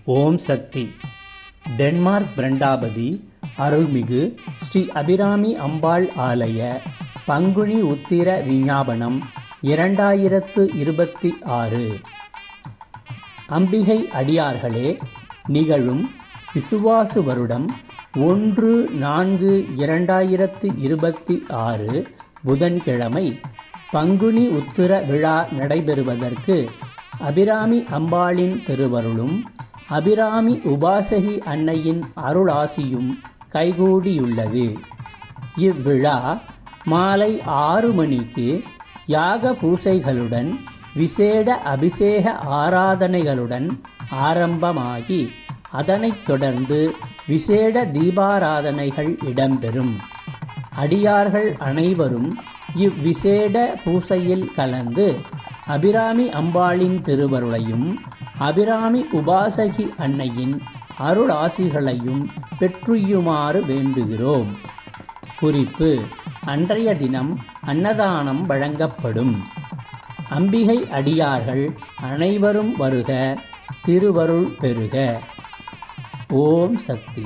ஓம் சக்தி. Denmark பிரண்டாபதி அருள்மிகு ஸ்ரீ அபிராமி அம்பாள் ஆலய பங்குனி உத்திர விஞ்ஞாபனம் 2026. அம்பிகை அடியார்களே, நிகழும் விசுவாசு வருடம் 1/4/2026 புதன்கிழமை பங்குனி உத்திர விழா நடைபெறுவதற்கு அபிராமி அம்பாளின் திருவருளும் அபிராமி உபாசகி அன்னையின் அருளாசியும் கைகூடியுள்ளது. இவ்விழா மாலை 6 மணிக்கு யாக பூசைகளுடன் விசேட அபிஷேக ஆராதனைகளுடன் ஆரம்பமாகி அதனைத் தொடர்ந்து விசேட தீபாராதனைகள் இடம்பெறும். அடியார்கள் அனைவரும் இவ்விசேட பூசையில் கலந்து அபிராமி அம்பாளின் திருவருளையும் அபிராமி உபாசகி அன்னையின் அருளாசிகளையும் பெற்றுயுமாறு வேண்டுகிறோம். குறிப்பு: அன்றைய தினம் அன்னதானம் வழங்கப்படும். அம்பிகை அடியார்கள் அனைவரும் வருக, திருவருள் பெறுக. ஓம் சக்தி.